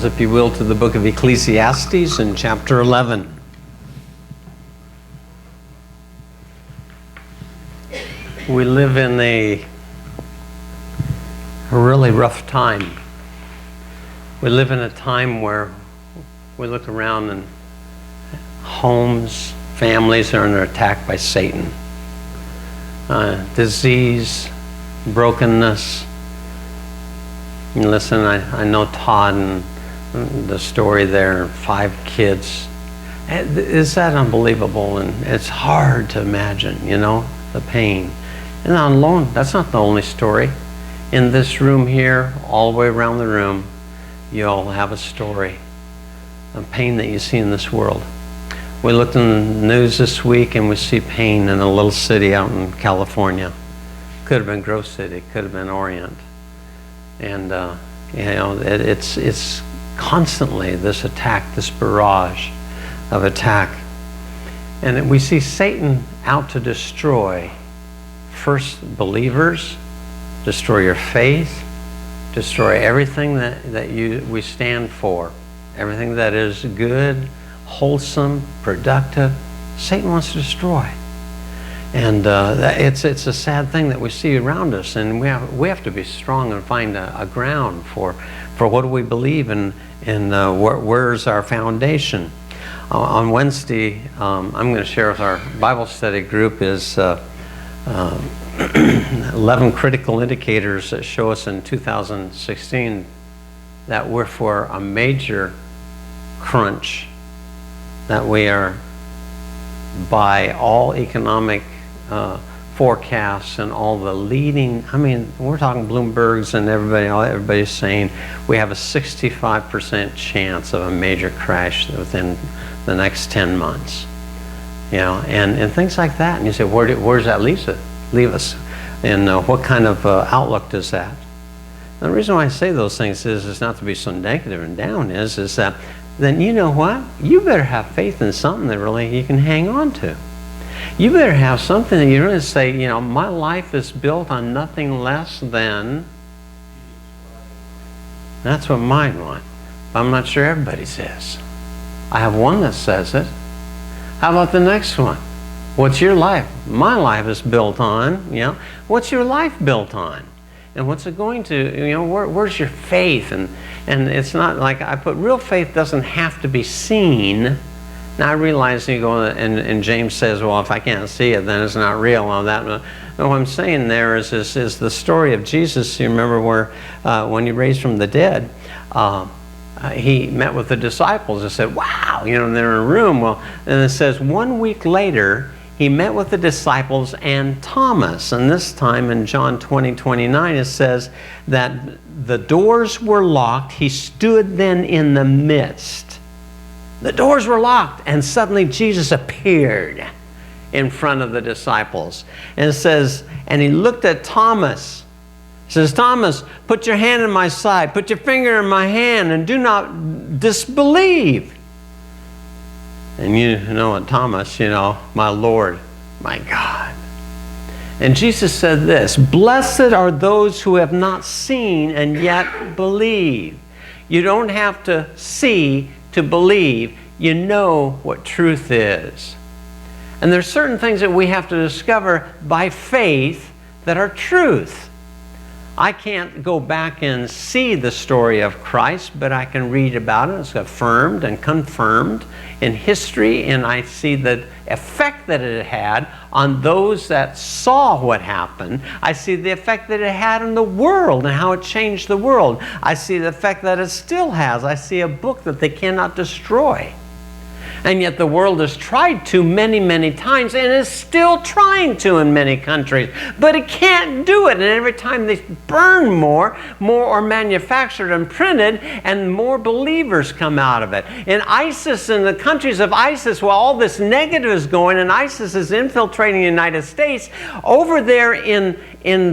if you will, to the book of Ecclesiastes in chapter 11. We live in a really rough time. We live in a time where we look around and homes, families are under attack by Satan. Disease, brokenness. And listen, I know Todd and the story there, 5 kids. Is that unbelievable? And it's hard to imagine, the pain. And not alone, that's not the only story. In this room here, all the way around the room, you all have a story of pain that you see in this world. We looked in the news this week and we see pain in a little city out in California. Could have been Grove City, could have been Orient. And it's constantly this attack, this barrage of attack. And we see Satan out to destroy first believers, destroy your faith, destroy everything that we stand for, everything that is good, wholesome, productive. Satan wants to destroy. And it's a sad thing that we see around us, and we have to be strong and find a ground for what do we believe and where's our foundation. On Wednesday, I'm going to share with our Bible study group is 11 critical indicators that show us in 2016 that we're for a major crunch, that we are by all economic forecasts and all the leading, we're talking Bloomberg's and everybody's saying we have a 65% chance of a major crash within the next 10 months. And things like that. And you say, where does that leave us? And what kind of outlook does that? And the reason why I say those things is not to be so negative and down is that then you know what? You better have faith in something that really you can hang on to. You better have something that you really say, my life is built on nothing less than. That's what mine want. I'm not sure everybody says. I have one that says it. How about the next one? What's your life? My life is built on, What's your life built on? And what's it going to, where's your faith? And it's not like I put real faith doesn't have to be seen. Now I realize you go and James says, well, if I can't see it, then it's not real on that. No, what I'm saying there is the story of Jesus. You remember where when he raised from the dead, he met with the disciples and said, wow, they're in a room. Well, and it says 1 week later, he met with the disciples and Thomas. And this time in John 20:29, it says that the doors were locked. He stood then in the midst. The doors were locked, and suddenly Jesus appeared in front of the disciples. And it says, and he looked at Thomas. He says, Thomas, put your hand in my side, put your finger in my hand, and do not disbelieve. And you know what, Thomas, my Lord, my God. And Jesus said this, blessed are those who have not seen and yet believe. You don't have to see to believe. You know what truth is. And there's certain things that we have to discover by faith that are truth. I can't go back and see the story of Christ, but I can read about it. It's affirmed and confirmed in history, and I see the effect that it had on those that saw what happened. I see the effect that it had on the world and how it changed the world. I see the effect that it still has. I see a book that they cannot destroy. And yet the world has tried to many, many times and is still trying to in many countries. But it can't do it. And every time they burn more are manufactured and printed, and more believers come out of it. And ISIS, in the countries of ISIS, while all this negative is going, and ISIS is infiltrating the United States, over there in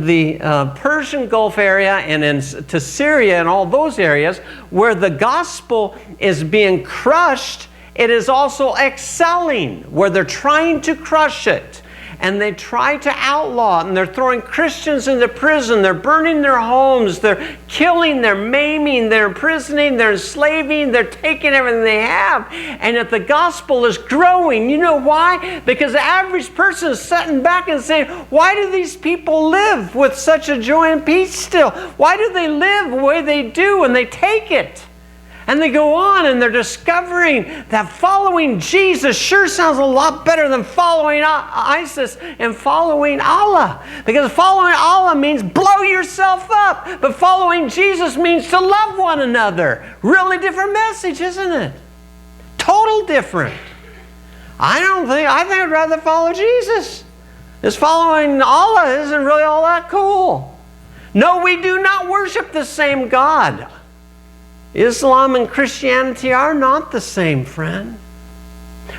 the Persian Gulf area and to Syria and all those areas where the gospel is being crushed, it is also excelling, where they're trying to crush it. and they try to outlaw it, and they're throwing Christians into prison. They're burning their homes. They're killing, they're maiming, they're imprisoning, they're enslaving, they're taking everything they have. And yet the gospel is growing. You know why? Because the average person is sitting back and saying, why do these people live with such a joy and peace still? Why do they live the way they do? And they take it. And they go on and they're discovering that following Jesus sure sounds a lot better than following ISIS and following Allah. Because following Allah means blow yourself up. But following Jesus means to love one another. Really different message, isn't it? Total different. I think I'd rather follow Jesus. This following Allah isn't really all that cool. No, we do not worship the same God. Islam and Christianity are not the same, friend.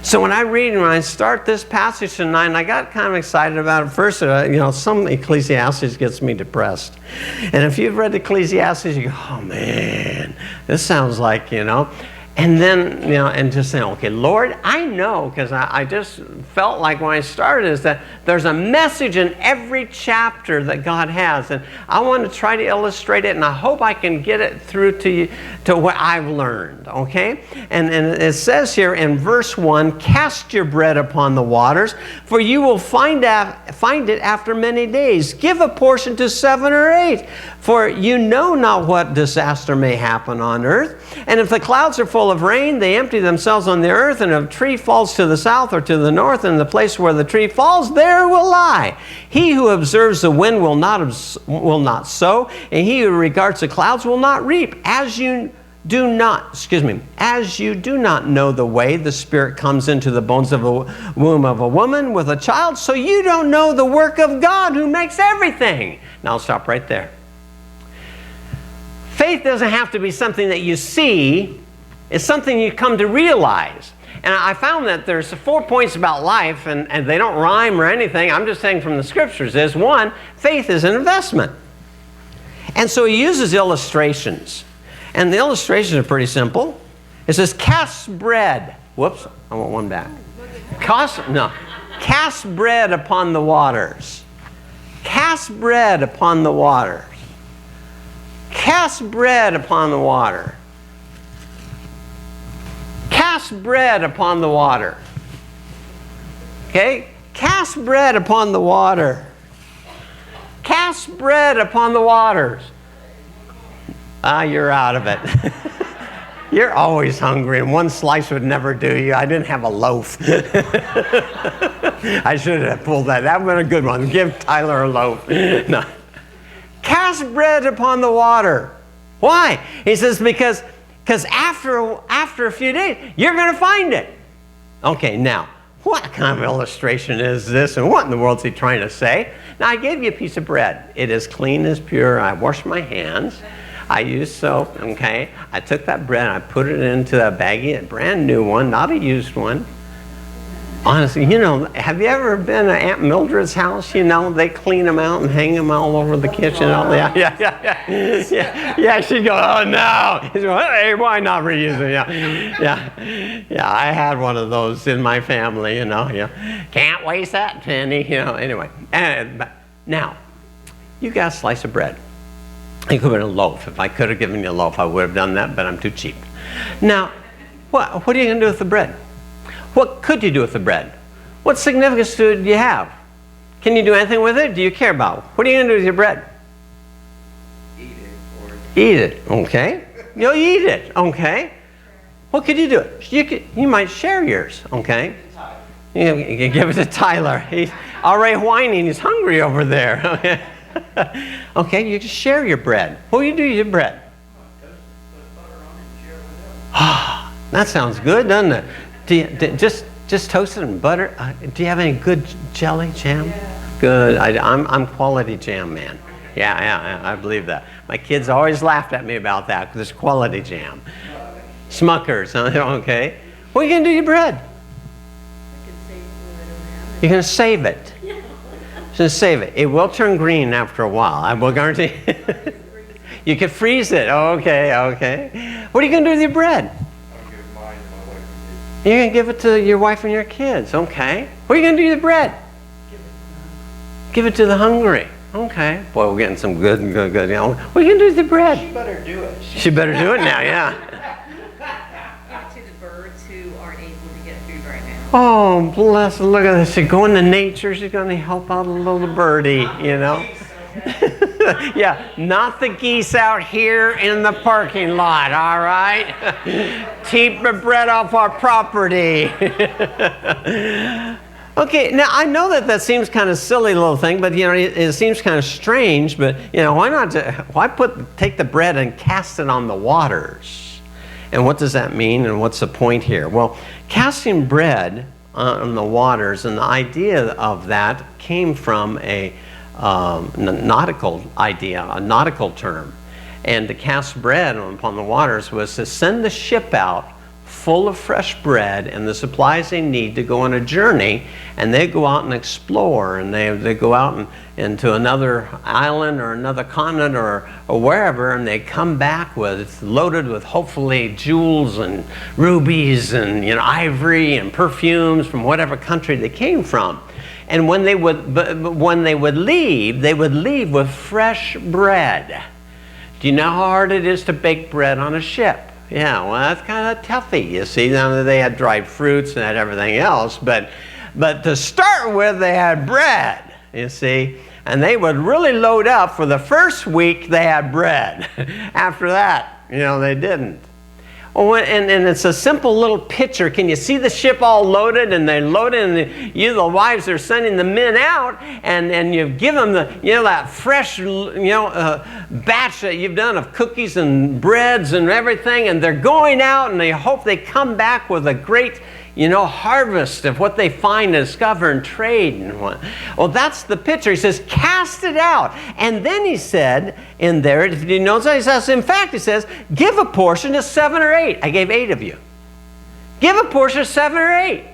So when I start this passage tonight, and I got kind of excited about it. First, some Ecclesiastes gets me depressed. And if you've read Ecclesiastes, you go, oh man, this sounds like, And then, and just saying, okay, Lord, I know, because I just felt like when I started is that there's a message in every chapter that God has. And I want to try to illustrate it, and I hope I can get it through to you, to what I've learned, okay? And it says here in verse 1, cast your bread upon the waters, for you will find it after many days. Give a portion to 7 or 8, for you know not what disaster may happen on earth. And if the clouds are full of rain, they empty themselves on the earth, and if a tree falls to the south or to the north, and the place where the tree falls, there will lie. He who observes the wind will not sow, and he who regards the clouds will not reap. As you do not know the way the Spirit comes into the bones of a womb of a woman with a child, so you don't know the work of God who makes everything. Now I'll stop right there. Faith doesn't have to be something that you see. It's something you come to realize. And I found that there's 4 points about life, and they don't rhyme or anything. I'm just saying from the scriptures is, 1, faith is an investment. And so he uses illustrations. And the illustrations are pretty simple. It says, cast bread. Whoops, I want one back. Cast bread upon the waters. Cast bread upon the waters. Cast bread upon the water. Cast bread upon the water. Okay? Cast bread upon the water. Cast bread upon the waters. You're out of it. You're always hungry, and one slice would never do you. I didn't have a loaf. I should have pulled that. That would have been a good one. Give Tyler a loaf. No. Cast bread upon the water. Why? He says, because after a few days, you're going to find it. Okay, now, what kind of illustration is this, and what in the world is he trying to say? Now, I gave you a piece of bread. It is clean, as pure. I washed my hands. I used soap, okay? I took that bread and I put it into a baggie, a brand new one, not a used one. Honestly, have you ever been at Aunt Mildred's house? They clean them out and hang them all over the kitchen. Yeah, she'd go, oh no. He'd go, hey, why not reuse them? Yeah, I had one of those in my family, Can't waste that penny, anyway. Now, you got a slice of bread. It could have been a loaf. If I could have given you a loaf, I would have done that, but I'm too cheap. Now, what are you going to do with the bread? What could you do with the bread? What significance do you have? Can you do anything with it? Do you care about it? What are you going to do with your bread? Eat it. Okay. You'll eat it. Okay. What could you do? You might share yours. Okay. You give it to Tyler. He's already whining. He's hungry over there. Okay. Okay, you just share your bread. What do you do with your bread? That sounds good, doesn't it? Do you just toast it in butter? Do you have any good jelly jam? Yeah. Good. I'm quality jam man. Yeah, I believe that. My kids always laughed at me about that because it's quality jam. Smuckers, okay. What are you going to do with your bread? You're going to save it. Just save it. It will turn green after a while. I will guarantee. You can freeze it. Okay. What are you going to do with your bread? I'll give mine to my wife and kids. You're going to give it to your wife and your kids. Okay. What are you going to do with the bread? Give it to the hungry. Okay. Boy, we're getting some good. We can do the bread. She better do it. She better do it now, yeah. To the birds who aren't able to get food right now. Oh, bless. Look at this. She's going to nature. She's going to help out a little birdie, you know. Yeah, not the geese out here in the parking lot, all right? Keep the bread off our property. Okay, now I know that seems kind of silly little thing, but you know, it seems kind of strange, but you know, why take the bread and cast it on the waters? And what does that mean, and what's the point here? Well, casting bread on the waters, and the idea of that came from a nautical idea, a nautical term. And to cast bread upon the waters was to send the ship out full of fresh bread and the supplies they need to go on a journey, and they go out and explore, and they go out into another island or another continent or wherever, and they come back loaded with hopefully jewels and rubies and, you know, ivory and perfumes from whatever country they came from. And when they would leave, they would leave with fresh bread. Do you know how hard it is to bake bread on a ship? Yeah, well, that's kind of toughy, you see. Now they had dried fruits and had everything else, but to start with, they had bread, you see. And they would really load up. For the first week, they had bread. After that, you know, they didn't. Oh, and it's a simple little picture. Can you see the ship all loaded, and they're loaded, and the wives are sending the men out, and you give them that fresh, batch that you've done of cookies and breads and everything, and they're going out, and they hope they come back with a great, harvest of what they find and discover and trade and what. Well, that's the picture. He says, cast it out. And then he said in there, if you notice, he says, in fact, he says, give a portion to 7 or 8. I gave 8 of you. Give a portion to 7 or 8.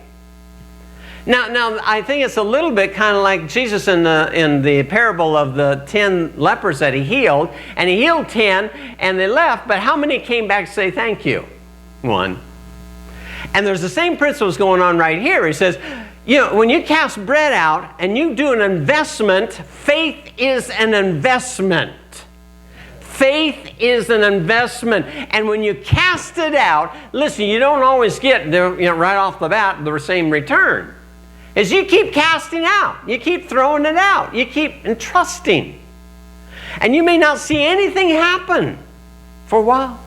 Now, I think it's a little bit kind of like Jesus in the parable of the 10 lepers that he healed. And he healed 10, and they left. But how many came back to say thank you? 1. And there's the same principles going on right here. He says, when you cast bread out and you do an investment, faith is an investment. Faith is an investment. And when you cast it out, listen, you don't always get, right off the bat, the same return. As you keep casting out, you keep throwing it out, you keep entrusting. And you may not see anything happen for a while,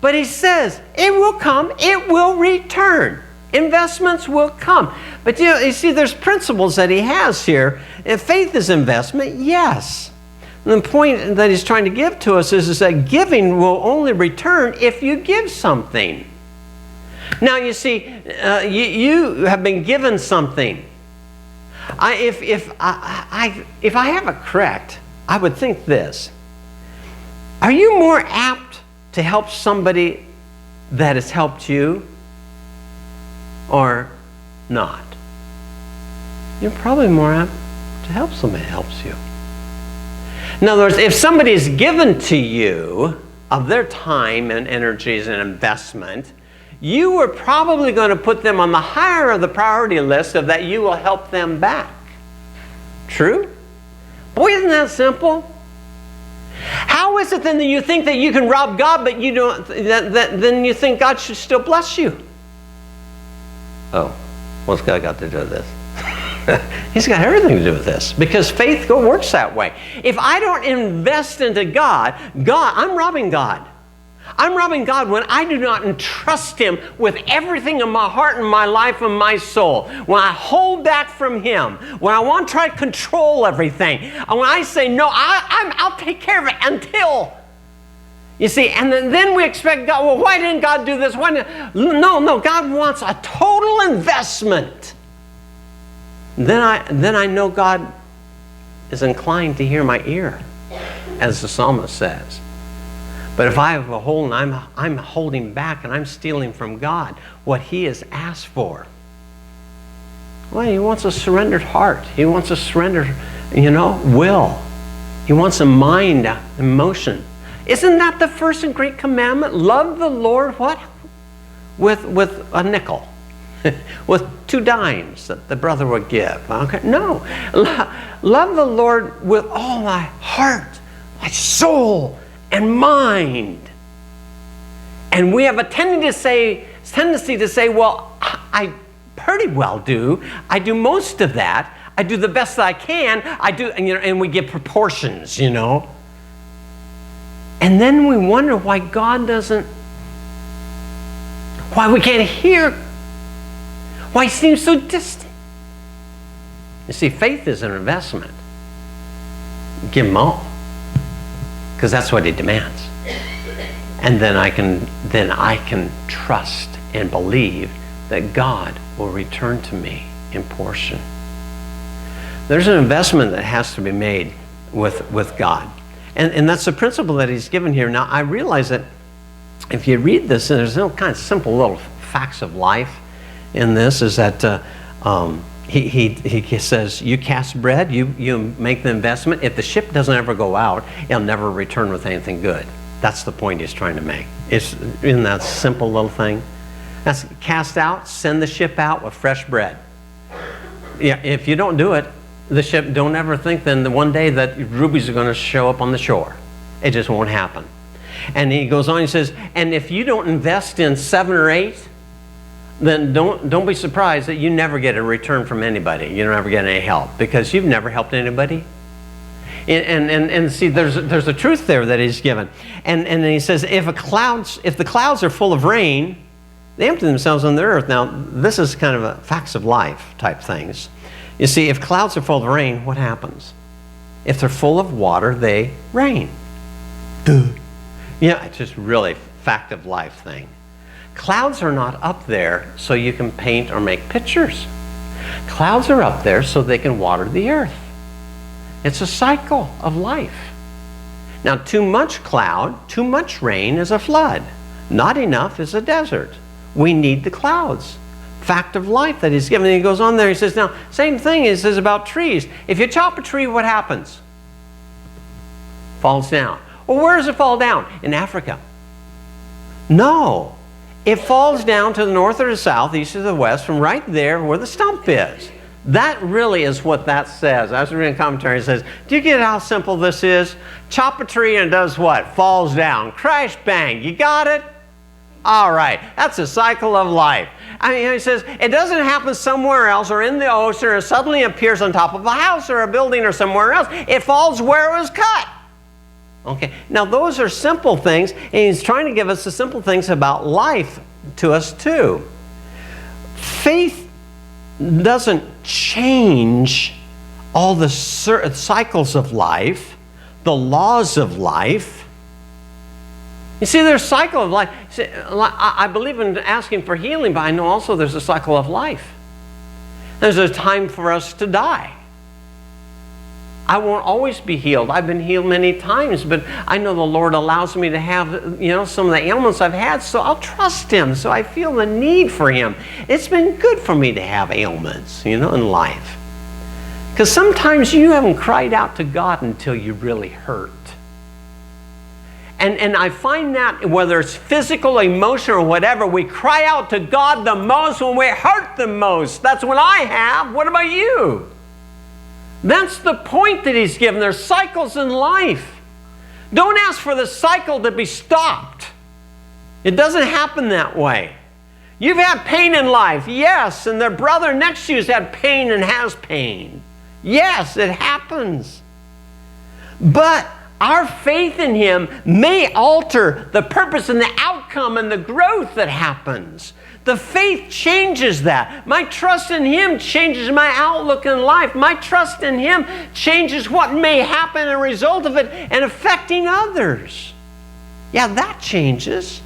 But he says, it will come, it will return. Investments will come. But you see, there's principles that he has here. If faith is investment, yes. And the point that he's trying to give to us is that giving will only return if you give something. Now, you see, you have been given something. If I have it correct, I would think this. Are you more apt to help somebody that has helped you or not? You're probably more apt to help somebody that helps you. In other words, if somebody is given to you of their time and energy as an investment, you are probably going to put them on the higher of the priority list of that you will help them back. True? Boy, isn't that simple? How is it then that you think that you can rob God, but you don't? Then you think God should still bless you? Oh, what's God got to do with this? He's got everything to do with this, because faith works that way. If I don't invest into God, I'm robbing God. I'm robbing God when I do not entrust Him with everything in my heart and my life and my soul. When I hold back from Him, when I want to try to control everything, and when I say, no, I'll take care of it until, you see, and then we expect God, well, why didn't God do this? No, God wants a total investment. Then I know God is inclined to hear my ear, as the psalmist says. But if I have a hold and I'm holding back and I'm stealing from God what He has asked for, well, He wants a surrendered heart. He wants a surrendered, will. He wants a mind, emotion. Isn't that the first and great commandment? Love the Lord, what? With a nickel. with 2 dimes that the brother would give. Okay? No. Love the Lord with all thy heart, thy soul, and mind. And we have a tendency to say, well, I pretty well do. I do most of that. I do the best that I can. I do, and we give proportions, And then we wonder why why we can't hear, why he seems so distant. You see, faith is an investment. Give him all, because that's what he demands. And then I can trust and believe that God will return to me in portion. There's an investment that has to be made with God. And that's the principle that he's given here. Now, I realize that if you read this, and there's no kind of simple little facts of life in this, is that he says, you cast bread, you make the investment. If the ship doesn't ever go out, it'll never return with anything good. That's the point he's trying to make. It's in that simple little thing. That's cast out, send the ship out with fresh bread. Yeah, if you don't do it, the ship, don't ever think then the one day that rubies are going to show up on the shore. It just won't happen. And he goes on, he says, and if you don't invest in 7 or 8, then don't be surprised that you never get a return from anybody. You don't ever get any help, because you've never helped anybody. And see, there's a truth there that he's given. And he says, if the clouds are full of rain, they empty themselves on the earth. Now, this is kind of a facts of life type things. You see, if clouds are full of rain, what happens? If they're full of water, they rain. Duh. Yeah, it's just really fact of life thing. Clouds are not up there so you can paint or make pictures. Clouds are up there so they can water the earth. It's a cycle of life. Now, too much cloud, too much rain is a flood. Not enough is a desert. We need the clouds. Fact of life that he's given. And he goes on there, he says, now, same thing he says about trees. If you chop a tree, what happens? Falls down. Well, where does it fall down? In Africa. No. It falls down to the north or the south, east or the west, from right there where the stump is. That really is what that says. I was reading a commentary. It says, do you get how simple this is? Chop a tree and it does what? Falls down. Crash, bang. You got it? All right. That's a cycle of life. I mean, he says, it doesn't happen somewhere else or in the ocean or suddenly appears on top of a house or a building or somewhere else. It falls where it was cut. Okay. Now, those are simple things, and he's trying to give us the simple things about life to us too. Faith doesn't change all the cycles of life, the laws of life. You see, there's a cycle of life. See, I believe in asking for healing, but I know also there's a cycle of life. There's a time for us to die. I won't always be healed. I've been healed many times, but I know the Lord allows me to have, some of the ailments I've had, so I'll trust Him. So I feel the need for Him. It's been good for me to have ailments, in life. Because sometimes you haven't cried out to God until you really hurt. And I find that whether it's physical, emotional, or whatever, we cry out to God the most when we hurt the most. That's what I have. What about you? That's the point that he's given. There's cycles in life. Don't ask for the cycle to be stopped. It doesn't happen that way. You've had pain in life, yes, and the brother next to you has had pain and has pain. Yes, it happens. But our faith in Him may alter the purpose and the outcome and the growth that happens. The faith changes that. My trust in Him changes my outlook in life. My trust in Him changes what may happen as a result of it and affecting others. Yeah, that changes.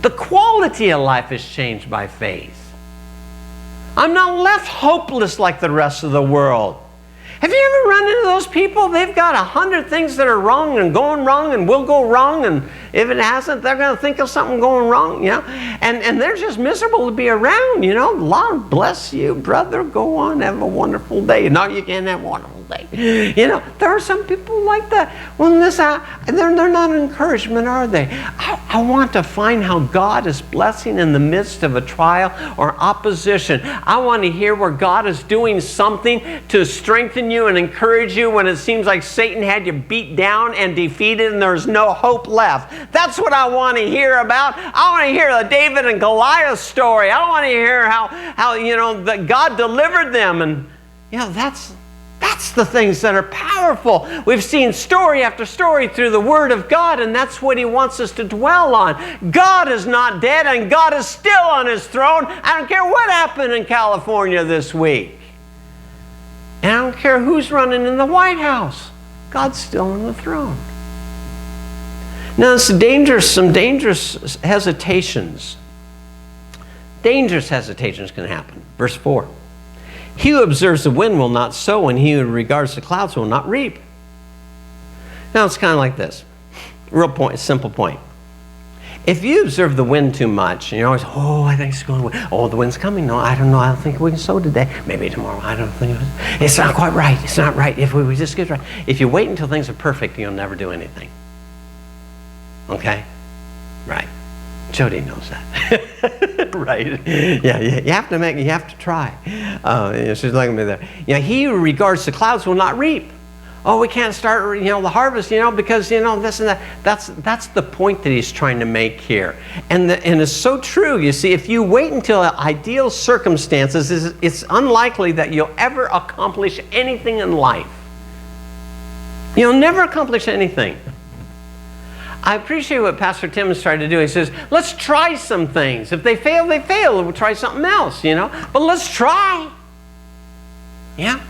The quality of life is changed by faith. I'm not left hopeless like the rest of the world. Have you ever run into those people? They've got 100 things that are wrong and going wrong and will go wrong, If it hasn't, they're going to think of something going wrong, you know. And they're just miserable to be around, you know. Lord bless you, brother. Go on, have a wonderful day. No, you can't have a wonderful day. You know, there are some people like that. Well, they're not an encouragement, are they? I want to find how God is blessing in the midst of a trial or opposition. I want to hear where God is doing something to strengthen you and encourage you when it seems like Satan had you beat down and defeated and there's no hope left. That's what I want to hear about. I want to hear the David and Goliath story. I want to hear how you know, that God delivered them. And you know, that's the things that are powerful. We've seen story after story through the Word of God, and that's what He wants us to dwell on. God is not dead, and God is still on His throne. I don't care what happened in California this week. And I don't care who's running in the White House. God's still on the throne. Now, some dangerous hesitations. Dangerous hesitations can happen. Verse 4. He who observes the wind will not sow, and he who regards the clouds will not reap. Now, it's kind of like this. Simple point. If you observe the wind too much, and you're always, I think it's going to, the wind's coming. No, I don't know. I don't think we can sow today. Maybe tomorrow. I don't think it's not quite right. It's not right. If we just get right. If you wait until things are perfect, you'll never do anything. Okay? Right. Jody knows that. Right. Yeah, you have to try. She's looking at me there. Yeah, he who regards the clouds will not reap. Oh, we can't start, the harvest, because, this and that. That's the point that he's trying to make here. And it's so true. You see, if you wait until ideal circumstances, it's unlikely that you'll ever accomplish anything in life. You'll never accomplish anything. I appreciate what Pastor Tim is trying to do. He says, let's try some things. If they fail, they fail. We'll try something else, But let's try. Yeah.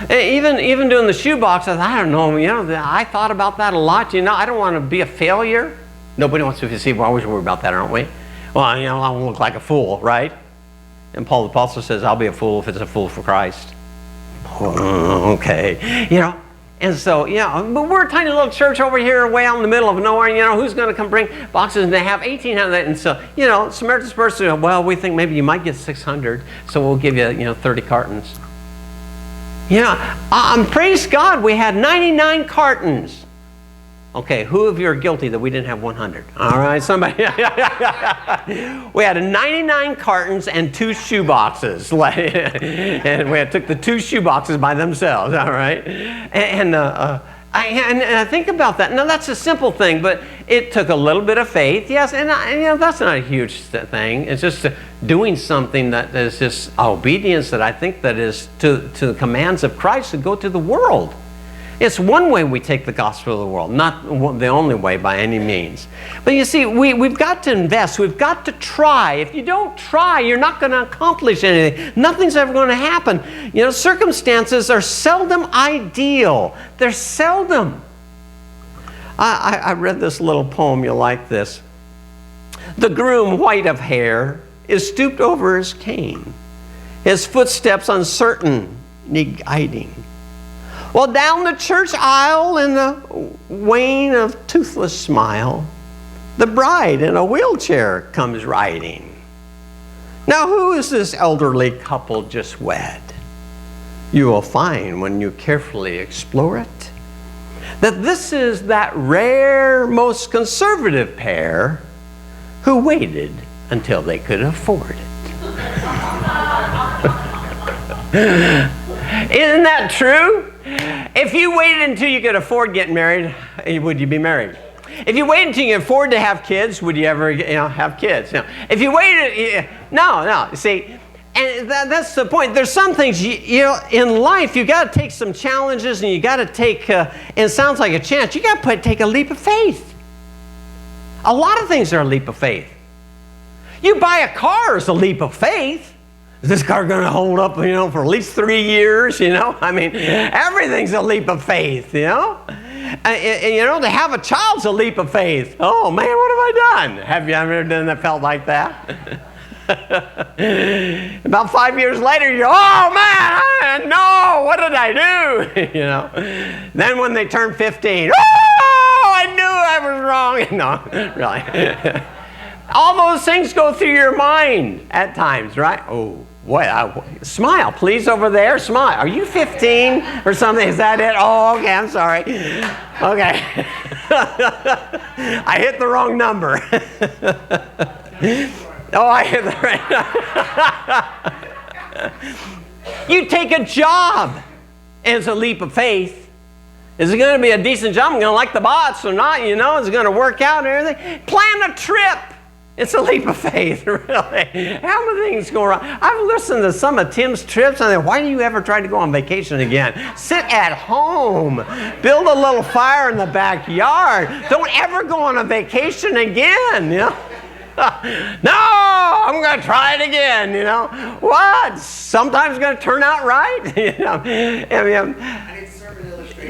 Even doing the shoebox, I don't know, I thought about that a lot. I don't want to be a failure. Nobody wants to see, we're always worried about that, aren't we? Well, I won't look like a fool, right? And Paul the Apostle says, I'll be a fool if it's a fool for Christ. Okay. And so, but we're a tiny little church over here way out in the middle of nowhere. Who's going to come bring boxes? And they have 1,800. And so, Samaritan's Purse, well, we think maybe you might get 600. So we'll give you, 30 cartons. Praise God, we had 99 cartons. Okay, who of you are guilty that we didn't have 100? All right, somebody. We had 99 cartons and 2 shoe boxes. And we took the 2 shoe boxes by themselves, all right? And I think about that. Now, that's a simple thing, but it took a little bit of faith, yes. And that's not a huge thing. It's just doing something that is just obedience that I think that is to the commands of Christ to go to the world. It's one way we take the gospel to the world, not the only way by any means. But you see, we've got to invest. We've got to try. If you don't try, you're not going to accomplish anything. Nothing's ever going to happen. Circumstances are seldom ideal. They're seldom. I read this little poem. You'll like this. The groom, white of hair, is stooped over his cane, his footsteps uncertain, guiding. Well, down the church aisle in a wane of toothless smile, the bride in a wheelchair comes riding. Now, who is this elderly couple just wed? You will find when you carefully explore it that this is that rare, most conservative pair who waited until they could afford it. Isn't that true? If you waited until you could afford getting married, would you be married? If you waited until you could afford to have kids, would you ever have kids? If you waited, no. See, and that's the point. There's some things in life you got to take some challenges, and you got to take. And it sounds like a chance. You got to take a leap of faith. A lot of things are a leap of faith. You buy a car is a leap of faith. Is this car going to hold up, for at least 3 years, I mean, everything's a leap of faith, To have a child's a leap of faith. Oh, man, what have I done? Have you ever done that felt like that? About 5 years later, you're, oh, man, no, what did I do? Then when they turn 15, oh, I knew I was wrong. No, really. All those things go through your mind at times, right? Oh, what? Smile, please, over there. Smile. Are you 15 or something? Is that it? Oh, okay, I'm sorry. Okay. I hit the wrong number. Oh, I hit the right. You take a job, and it's a leap of faith. Is it going to be a decent job? I'm going to like the boss or not? Is it going to work out and everything? Plan a trip. It's a leap of faith, really. How many things go wrong? I've listened to some of Tim's trips, and I think, why do you ever try to go on vacation again? Sit at home. Build a little fire in the backyard. Don't ever go on a vacation again, No, I'm going to try it again, What? Sometimes it's going to turn out right,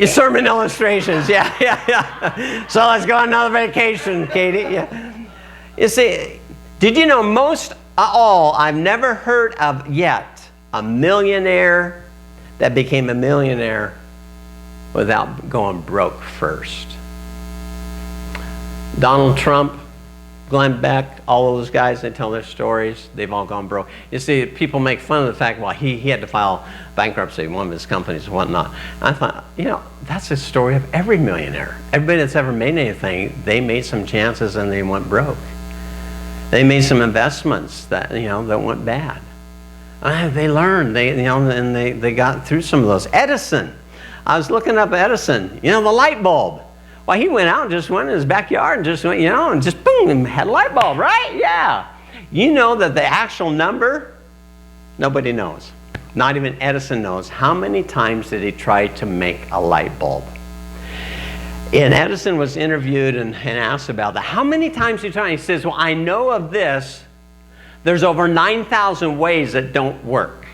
Sermon illustrations, yeah. So let's go on another vacation, Katie, yeah. You see, did you know most of all, I've never heard of yet a millionaire that became a millionaire without going broke first. Donald Trump, Glen, all those guys, they tell their stories. They've all gone broke. You see, people make fun of the fact, well, he had to file bankruptcy, one of his companies and whatnot. And I thought, that's the story of every millionaire. Everybody that's ever made anything, they made some chances and they went broke. They made some investments that, that went bad. They learned, and they got through some of those. Edison, I was looking up Edison, the light bulb. Well, he went out and just went in his backyard and just went, and just boom, had a light bulb, right? Yeah. You know that the actual number, nobody knows. Not even Edison knows. How many times did he try to make a light bulb? And Edison was interviewed and asked about that. How many times did he try? He says, well, I know of this. There's over 9,000 ways that don't work.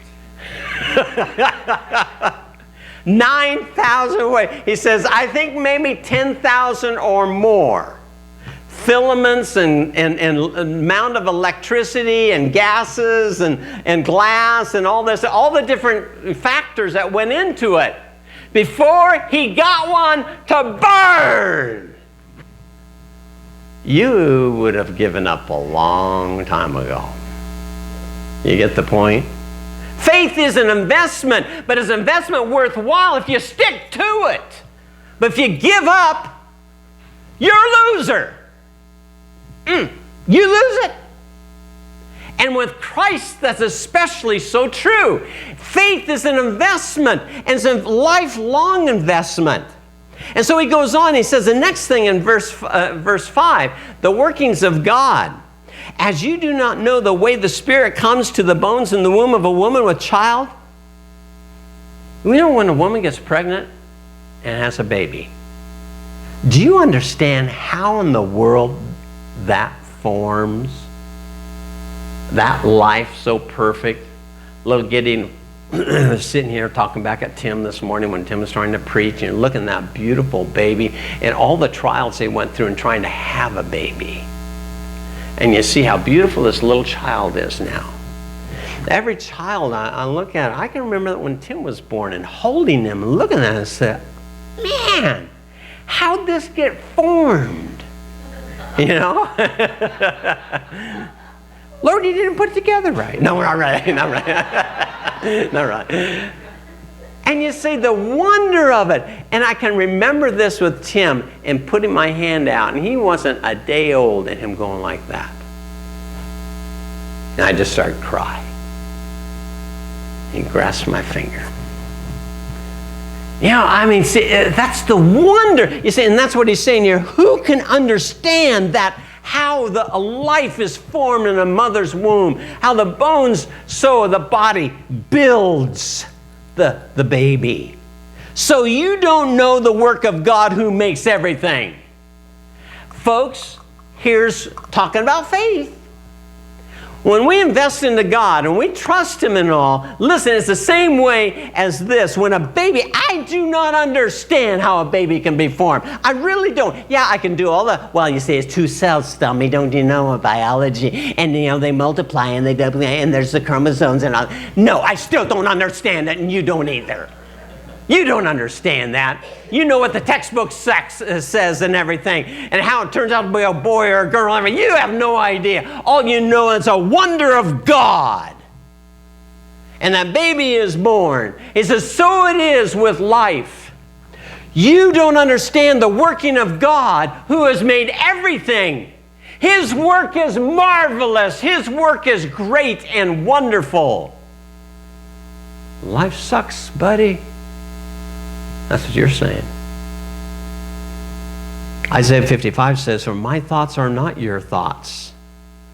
9,000 ways. He says, I think maybe 10,000 or more. Filaments and amount of electricity and gases and glass and all this, all the different factors that went into it before he got one to burn. You would have given up a long time ago. You get the point? Faith is an investment, but it's an investment worthwhile if you stick to it. But if you give up, you're a loser. You lose it. And with Christ, that's especially so true. Faith is an investment, and it's a lifelong investment. And so he goes on, he says the next thing in verse 5, the workings of God. As you do not know the way the Spirit comes to the bones in the womb of a woman with child. You know when a woman gets pregnant and has a baby, do you understand how in the world that forms? That life so perfect. Little Gideon was sitting here talking back at Tim this morning when Tim was trying to preach, and looking at that beautiful baby and all the trials they went through in trying to have a baby. And you see how beautiful this little child is now. Every child I look at, I can remember that when Tim was born and holding him and looking at him and said, man, how'd this get formed? Lord, you didn't put it together right. No, not right. Not right. Not right. And you see the wonder of it. And I can remember this with Tim and putting my hand out. And he wasn't a day old and him going like that. And I just started crying. He grasped my finger. See, that's the wonder. You see, and that's what he's saying here. Who can understand that? How a life is formed in a mother's womb, how the bones sew the body builds the baby. So you don't know the work of God who makes everything. Folks, here's talking about faith. When we invest into God and we trust Him in all, listen, it's the same way as this. When a baby, I do not understand how a baby can be formed. I really don't. Yeah, I can do all you say it's two cells, Stummy, don't you know biology? And, they multiply and and there's the chromosomes and all. No, I still don't understand it, and you don't either. You don't understand that. You know what the textbook says and everything, and how it turns out to be a boy or a girl. I mean, you have no idea. All you know is a wonder of God. And that baby is born. He says, so it is with life. You don't understand the working of God who has made everything. His work is marvelous. His work is great and wonderful. Life sucks, buddy. That's what you're saying. Isaiah 55 says, for my thoughts are not your thoughts.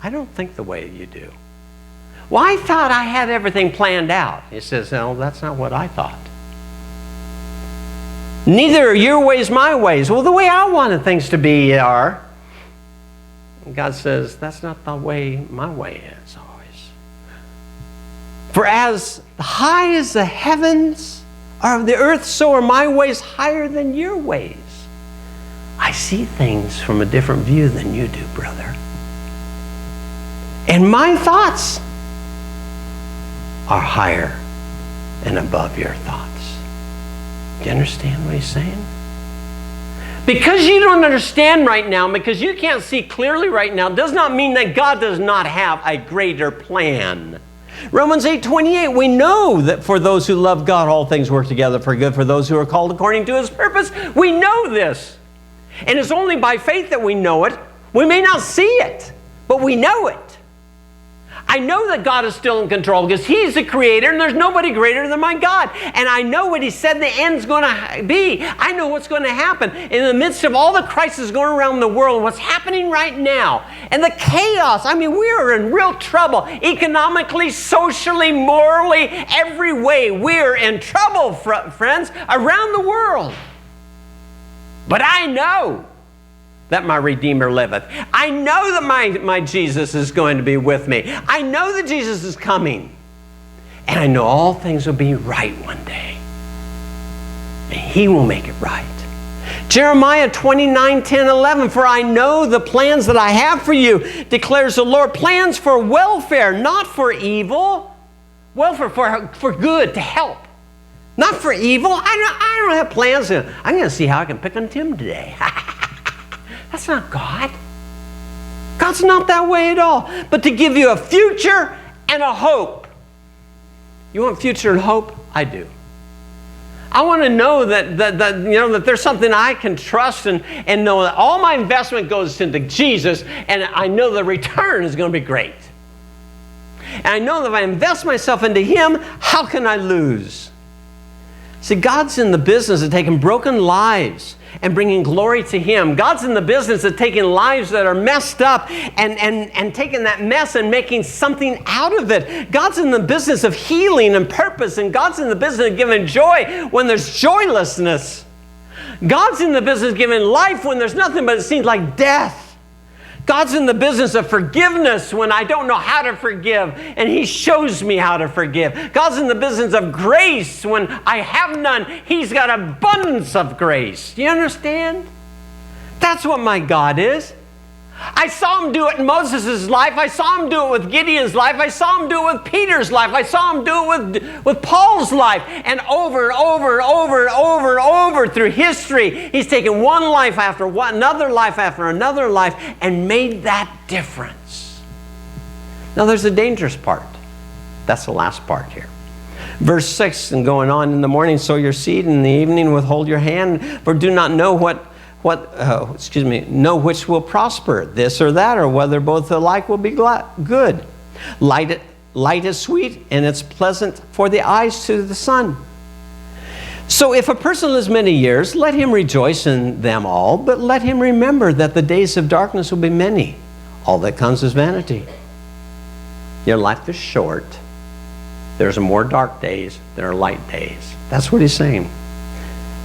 I don't think the way you do. Well, I thought I had everything planned out. He says, no, that's not what I thought. Neither are your ways my ways. Well, the way I wanted things to be are. And God says, that's not the way my way is always. For as high as the heavens are of the earth, so are my ways higher than your ways. I see things from a different view than you do, brother. And my thoughts are higher and above your thoughts. Do you understand what he's saying? Because you don't understand right now, because you can't see clearly right now, does not mean that God does not have a greater plan. Romans 8:28, we know that for those who love God, all things work together for good, for those who are called according to his purpose. We know this. And it's only by faith that we know it. We may not see it, but we know it. I know that God is still in control because he's the creator and there's nobody greater than my God. And I know what he said the end's going to be. I know what's going to happen in the midst of all the crises going around the world, what's happening right now, and the chaos. I mean, we are in real trouble economically, socially, morally, every way. We're in trouble, friends, around the world. But I know that my Redeemer liveth. I know that my Jesus is going to be with me. I know that Jesus is coming. And I know all things will be right one day. And he will make it right. Jeremiah 29:10-11, for I know the plans that I have for you, declares the Lord, plans for welfare, not for evil. Welfare for good, to help. Not for evil. I don't have plans. I'm going to see how I can pick on Tim today. That's not God. God's not that way at all. But to give you a future and a hope. You want future and hope? I do. I want to know that there's something I can trust and know that all my investment goes into Jesus, and I know the return is going to be great. And I know that if I invest myself into him, how can I lose? See, God's in the business of taking broken lives and bringing glory to him. God's in the business of taking lives that are messed up and taking that mess and making something out of it. God's in the business of healing and purpose, and God's in the business of giving joy when there's joylessness. God's in the business of giving life when there's nothing but it seems like death. God's in the business of forgiveness when I don't know how to forgive, and he shows me how to forgive. God's in the business of grace when I have none. He's got abundance of grace. Do you understand? That's what my God is. I saw him do it in Moses' life. I saw him do it with Gideon's life. I saw him do it with Peter's life. I saw him do it with Paul's life. And over through history, he's taken one life after one, another life after another life, and made that difference. Now there's a dangerous part. That's the last part here. Verse 6, and going on, in the morning sow your seed, and in the evening withhold your hand, for do not know know which will prosper, this or that, or whether both alike will be good. Light is sweet, and it's pleasant for the eyes to the sun. So if a person lives many years, let him rejoice in them all, but let him remember that the days of darkness will be many. All that comes is vanity. Your life is short. There's more dark days than are light days. That's what he's saying.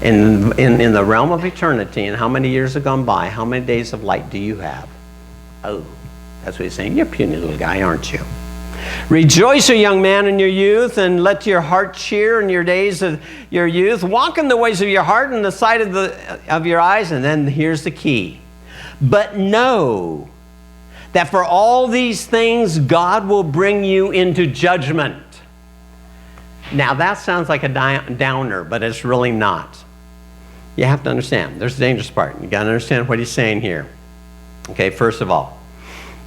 In the realm of eternity, and how many years have gone by, how many days of light do you have? Oh, that's what he's saying. You're a puny little guy, aren't you? Rejoice, O young man, in your youth, and let your heart cheer in your days of your youth. Walk in the ways of your heart and the sight of your eyes. And then here's the key. But know that for all these things, God will bring you into judgment. Now that sounds like a downer, but it's really not. You have to understand, there's the dangerous part. You got to understand what he's saying here. Okay, first of all,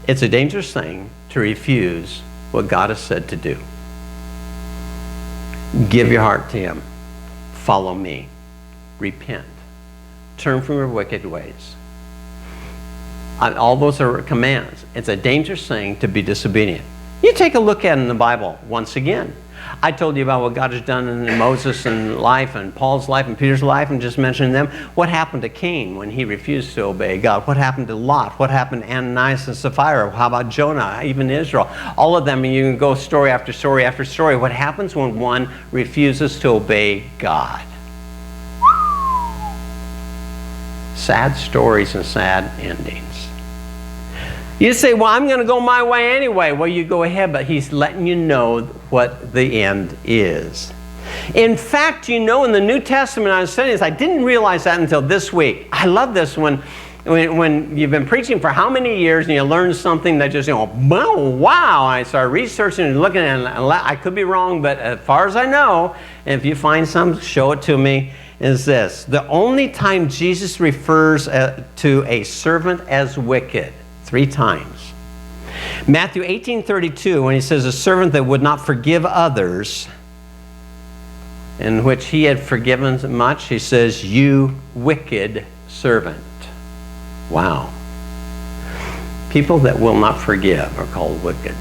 it's a dangerous thing to refuse what God has said to do. Give your heart to him. Follow me. Repent. Turn from your wicked ways. All those are commands. It's a dangerous thing to be disobedient. You take a look at it in the Bible once again. I told you about what God has done in Moses' life and Paul's life and Peter's life and just mentioned them. What happened to Cain when he refused to obey God? What happened to Lot? What happened to Ananias and Sapphira? How about Jonah, even Israel? All of them, and you can go story after story after story. What happens when one refuses to obey God? Sad stories and sad endings. You say, well, I'm going to go my way anyway. Well, you go ahead, but he's letting you know what the end is. In fact, you know, in the New Testament, I was studying this, I didn't realize that until this week. I love this when you've been preaching for how many years and you learn something that just, wow. I started researching and looking at it. I could be wrong, but as far as I know, if you find some, show it to me, is this. The only time Jesus refers to a servant as wicked, 3 times. Matthew 18:32, when he says a servant that would not forgive others, in which he had forgiven much, he says, you wicked servant. Wow. People that will not forgive are called wicked.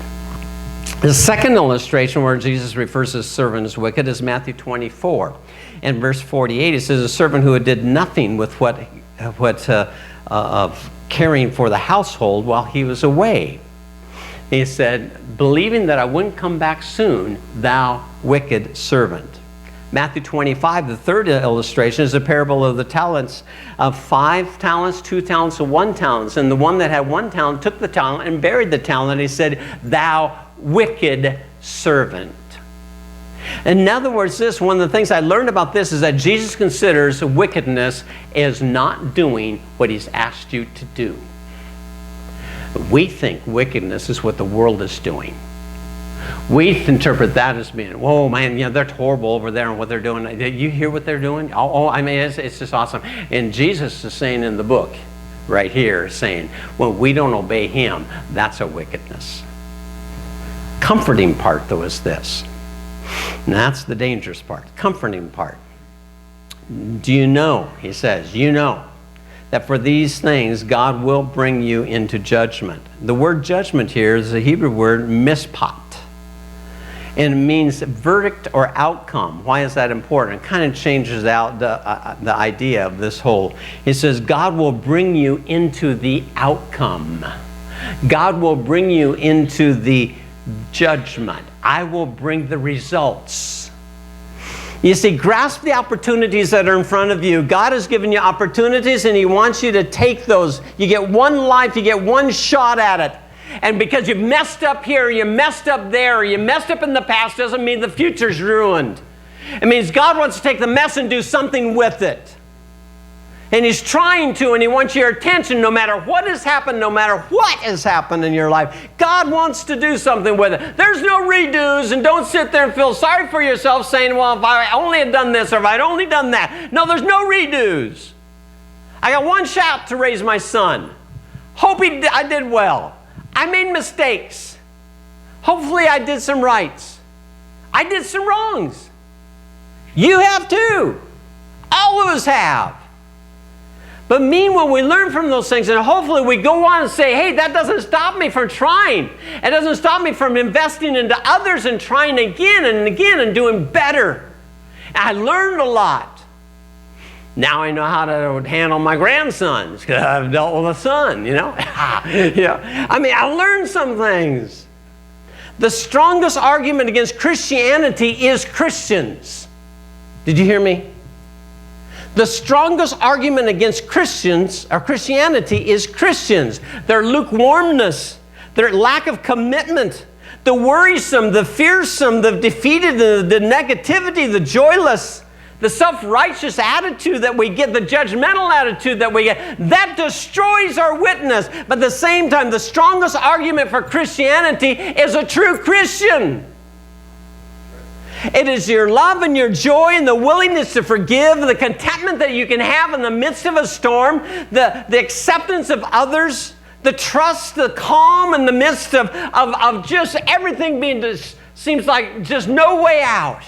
The second illustration where Jesus refers to a servant as wicked is Matthew 24. In verse 48, it says, a servant who did nothing with of caring for the household while he was away. He said, believing that I wouldn't come back soon, thou wicked servant. Matthew 25, the third illustration, is a parable of the talents of 5 talents, 2 talents, and 1 talent. And the one that had 1 talent took the talent and buried the talent. He said, thou wicked servant. In other words, one of the things I learned about this is that Jesus considers wickedness as not doing what he's asked you to do. We think wickedness is what the world is doing. We interpret that as being, whoa, man, they're horrible over there and what they're doing. Did you hear what they're doing? I mean, it's just awesome. And Jesus is saying in the book, right here, saying, when we don't obey him, that's a wickedness. Comforting part, though, is this. And that's the dangerous part, comforting part. Do you know, he says, you know, that for these things God will bring you into judgment. The word judgment here is a Hebrew word, mishpat. And it means verdict or outcome. Why is that important? It kind of changes out the idea of this whole. It says God will bring you into the outcome. God will bring you into the judgment. I will bring the results. You see, grasp the opportunities that are in front of you. God has given you opportunities and he wants you to take those. You get one life, you get one shot at it. And because you've messed up here, you messed up there, you messed up in the past, doesn't mean the future's ruined. It means God wants to take the mess and do something with it. And he's trying to, and he wants your attention no matter what has happened, no matter what has happened in your life. God wants to do something with it. There's no redos, and don't sit there and feel sorry for yourself saying, well, if I only had done this or if I'd only done that. No, there's no redos. I got one shot to raise my son. I did well. I made mistakes. Hopefully I did some rights. I did some wrongs. You have too. All of us have. But meanwhile, we learn from those things, and hopefully we go on and say, hey, that doesn't stop me from trying. It doesn't stop me from investing into others and trying again and again and doing better. And I learned a lot. Now I know how to handle my grandsons because I've dealt with a son, yeah. I mean, I learned some things. The strongest argument against Christianity is Christians. Did you hear me? The strongest argument against Christians or Christianity is Christians. Their lukewarmness, their lack of commitment, the worrisome, the fearsome, the defeated, the negativity, the joyless, the self-righteous attitude that we get, the judgmental attitude that we get, that destroys our witness. But at the same time, the strongest argument for Christianity is a true Christian. It is your love and your joy and the willingness to forgive, the contentment that you can have in the midst of a storm, the acceptance of others, the trust, the calm in the midst of just everything being just seems like just no way out.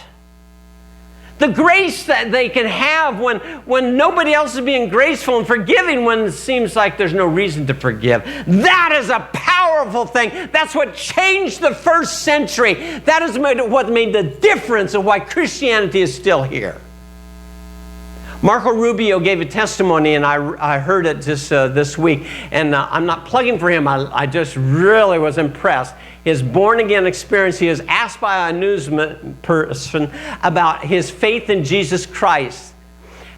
The grace that they can have when nobody else is being graceful and forgiving when it seems like there's no reason to forgive. That is a powerful thing. That's what changed the first century. That is what made the difference of why Christianity is still here. Marco Rubio gave a testimony, and I heard it just this week. And I'm not plugging for him. I just really was impressed. His born-again experience, he was asked by a news person about his faith in Jesus Christ.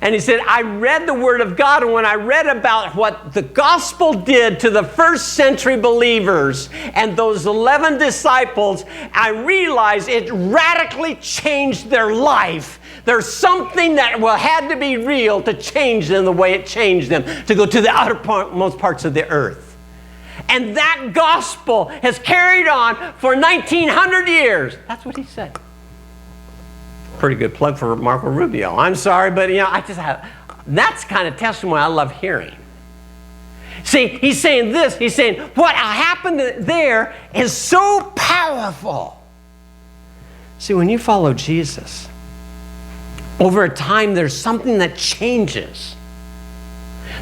And he said, I read the Word of God, and when I read about what the gospel did to the first century believers and those 11 disciples, I realized it radically changed their life. There's something that had to be real to change them the way it changed them, to go to the outermost parts of the earth. And that gospel has carried on for 1,900 years. That's what he said. Pretty good plug for Marco Rubio. I'm sorry, but that's the kind of testimony I love hearing. See, he's saying this. He's saying what happened there is so powerful. See, when you follow Jesus, over time there's something that changes.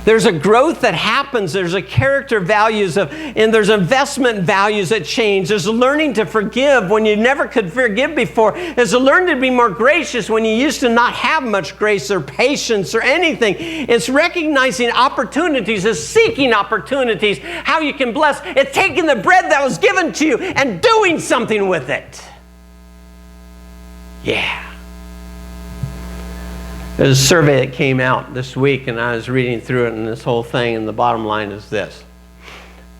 There's a growth that happens. There's a character values and there's investment values that change. There's a learning to forgive when you never could forgive before. There's a learning to be more gracious when you used to not have much grace or patience or anything. It's recognizing opportunities, it's seeking opportunities, how you can bless. It's taking the bread that was given to you and doing something with it. Yeah. There's a survey that came out this week, and I was reading through it, and this whole thing, and the bottom line is this.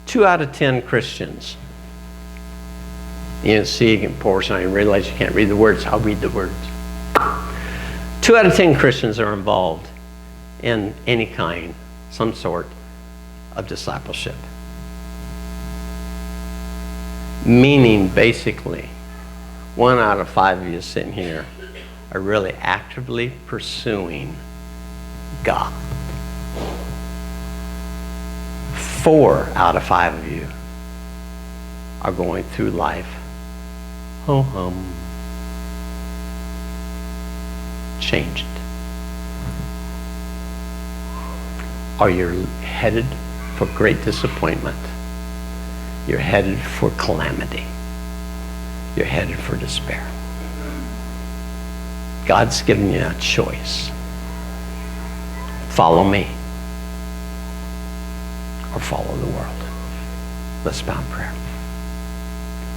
2 out of 10 Christians. You can see, you can portion, I realize you can't read the words. I'll read the words. 2 out of 10 Christians are involved in any kind, some sort of discipleship. Meaning, basically, 1 out of 5 of you sitting here are really actively pursuing God. 4 out of 5 of you are going through life ho-hum. Change it. Or you're headed for great disappointment. You're headed for calamity. You're headed for despair. God's given you a choice. Follow me or follow the world. Let's bow in prayer.